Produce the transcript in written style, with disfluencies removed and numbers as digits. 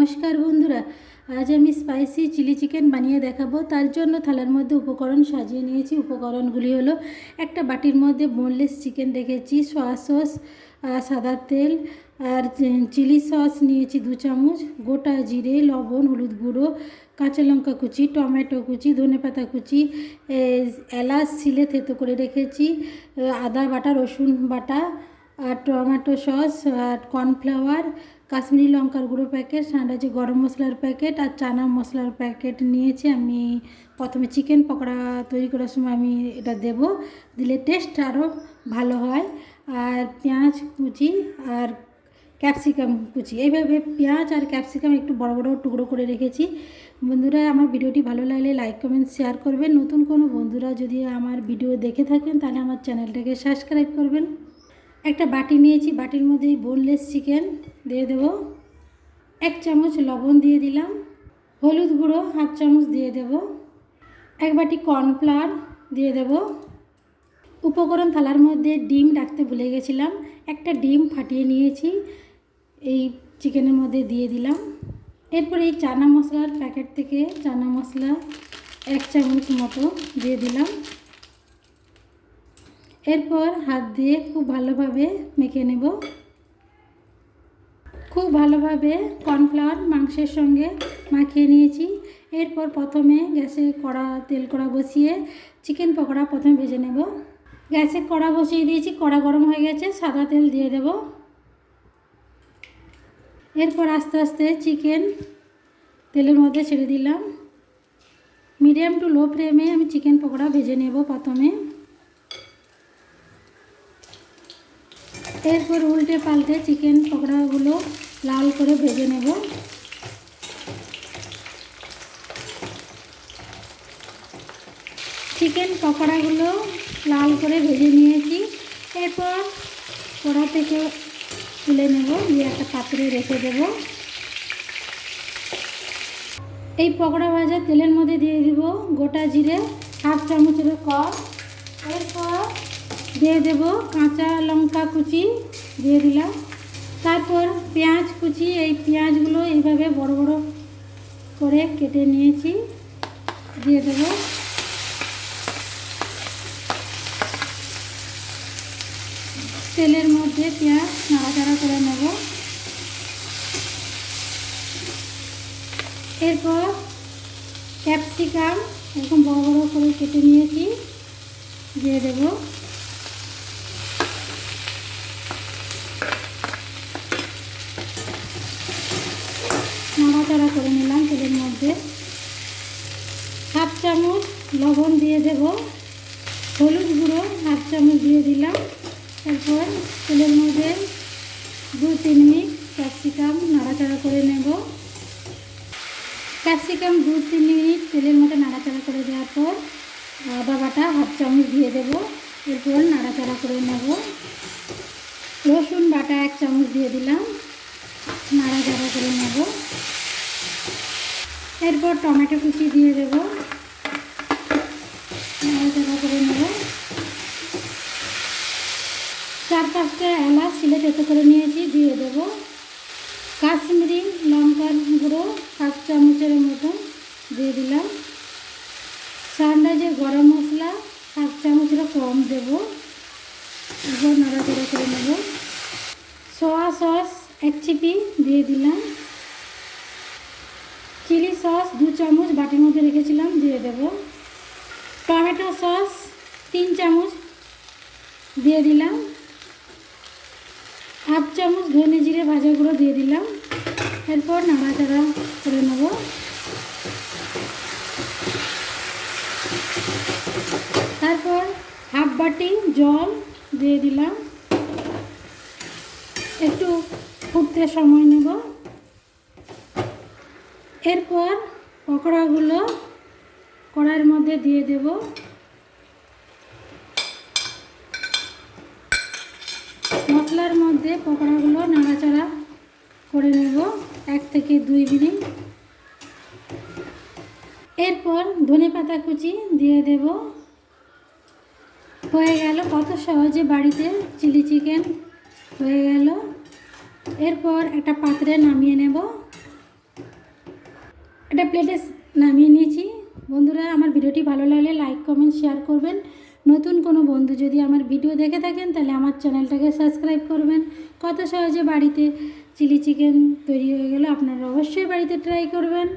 নমস্কার বন্ধুরা, আজ আমি স্পাইসি চিলি চিকেন বানিয়ে দেখাবো। তার জন্য থালার মধ্যে উপকরণ সাজিয়ে নিয়েছি। উপকরণগুলি হলো, একটা বাটির মধ্যে বোনলেস চিকেন রেখেছি, সয়া সস, সাদা তেল আর চিলি সস নিয়েছি 2 চামচ, গোটা জিরে, লবণ, হলুদ গুঁড়ো, কাঁচা লঙ্কা কুচি, টমেটো কুচি, ধনেপাতা কুচি, এলাচ ছিলে থেতো করে রেখেছি, আদা বাটা, রসুন বাটা, আর টমেটো সস, আর কর্নফ্লাওয়ার, কাশ্মীরি লঙ্কার গুঁড়ো প্যাকেট, সানরাইজ গরম মশলার প্যাকেট আর চানা মশলার প্যাকেট নিয়েছি। আমি প্রথমে চিকেন পকোড়া তৈরি করার সময় আমি এটা দেব, দিলে টেস্ট আরও ভালো হয়। আর পেঁয়াজ কুচি আর ক্যাপসিকাম কুচি, এইভাবে পেঁয়াজ আর ক্যাপসিকাম একটু বড় বড় টুকরো করে রেখেছি। বন্ধুরা, আমার ভিডিওটি ভালো লাগলে লাইক কমেন্ট শেয়ার করবেন। নতুন কোনো বন্ধুরা যদি আমার ভিডিও দেখে থাকেন তাহলে আমার চ্যানেলটাকে সাবস্ক্রাইব করবেন। একটা বাটি নিয়েছি, বাটির মধ্যে বোনলেস চিকেন দিয়ে দেব। 1 চামচ লবণ দিয়ে দিলাম, হলুদ গুঁড়ো 1/2 চামচ দিয়ে দেব, 1 বাটি কর্নফ্লাওয়ার দিয়ে দেব। উপকরণ থালার মধ্যে ডিম রাখতে ভুলে গেছিলাম, একটা ডিম ফাটিয়ে নিয়েছি, এই চিকেনের মধ্যে দিয়ে দিলাম। এরপর এই চানা মশলার প্যাকেট থেকে চানা মশলা 1 চামচ মতো দিয়ে দিলাম। এরপর হাত দিয়ে খুব ভালোভাবে মেখে নেব। খুব ভালোভাবে কর্নফ্লাওয়ার মাংসের সঙ্গে মাখিয়ে নিয়েছি। এরপর প্রথমে গ্যাসে তেল কড়া বসিয়ে চিকেন পকোড়া প্রথমে ভেজে নেব। গ্যাসে কড়া বসিয়ে দিয়েছি, কড়া গরম হয়ে গেছে, সাদা তেল দিয়ে দেব। এরপর আস্তে আস্তে চিকেন তেলের মধ্যে ছেড়ে দিলাম। মিডিয়াম টু লো ফ্লেমে আমি চিকেন পকোড়া ভেজে নেব প্রথমে। এরপর উল্টে পাল্টে চিকেন পকোড়াগুলো লাল করে ভেজে নেব। চিকেন পকোড়াগুলো লাল করে ভেজে নিয়েছি। এরপর কড়া থেকে তুলে নেব, দিয়ে একটা পাত্রে রেখে দেব। এই পকোড়া ভাজা তেলের মধ্যে দিয়ে দিব গোটা জিরে 1/2 চামচের কম। এরপর দিয়ে দেব কাঁচা লঙ্কা কুচি দিয়ে দিলাম। তারপর পেঁয়াজ কুচি, এই পেঁয়াজগুলো এইভাবে বড় বড় করে কেটে নিয়েছি, দিয়ে দেব। তেলের মধ্যে পেঁয়াজ নাড়াচাড়া করে নেব। এরপর ক্যাপসিকাম এরকম বড় বড় করে কেটে নিয়েছি, দিয়ে দেব। নাড়াচাড়া করে নিলাম তেলের মধ্যে। 1/2 চামচ লবণ দিয়ে দেব, হলুদ গুঁড়ো 1/2 চামচ দিয়ে দিলাম। এরপর তেলের মধ্যে 2-3 মিনিট ক্যাপসিকাম নাড়াচাড়া করে নেব। ক্যাপসিকাম 2-3 মিনিট তেলের মধ্যে নাড়াচাড়া করে দেওয়ার পর আদা বাটা 1/2 চামচ দিয়ে দেব। এরপর নাড়াচাড়া করে নেব। রসুন বাটা 1 চামচ দিয়ে দিলাম, নাড়াচাড়া করে নেব। এরপর টমেটো কুচি দিয়ে দেব, নাড়াচাড়া করে নেব। 4-5টা এলাচ ছিলে থেতো করে নিয়েছি, দিয়ে দেব। কাশ্মীরি লঙ্কার গুঁড়ো 1/2 চামচের মতন দিয়ে দিলাম। সানরাইজ গরম মশলা 1/2 চামচেরও কম দেব। এরপর নাড়াচাড়া করে নেব। সয়া সস 1 চিপি দিয়ে দিলাম। চিলি সস 2 চামচ বাটির মধ্যে রেখেছিলাম, দিয়ে দেব। টমেটো সস 3 চামচ দিয়ে দিলাম। 1/2 চামচ ধনে জিরে ভাজা গুঁড়ো দিয়ে দিলাম। এরপর নাড়াচাড়া করে নেব। তারপর 1/2 বাটি জল দিয়ে দিলাম, একটু ফুটতে সময় নেব। এরপর পকোড়াগুলো কড়াইয়ের মধ্যে দিয়ে দেব। মশলার মধ্যে পকোড়াগুলো নাড়াচাড়া করে নেব 1 থেকে 2 মিনিট। এরপর ধনেপাতা কুচি দিয়ে দেব। হয়ে গেল, কত সহজে বাড়িতে চিলি চিকেন হয়ে গেল। এরপর একটা পাত্রে নামিয়ে নেব। একটা প্লেটে নামিয়ে নিয়েছি। বন্ধুরা, আমার ভিডিওটি ভালো লাগলে লাইক কমেন্ট শেয়ার করবেন। নতুন কোনো বন্ধু যদি আমার ভিডিও দেখে থাকেন তাহলে আমার চ্যানেলটাকে সাবস্ক্রাইব করবেন। কত সহজে বাড়িতে চিলি চিকেন তৈরি হয়ে গেল, আপনারা অবশ্যই বাড়িতে ট্রাই করবেন।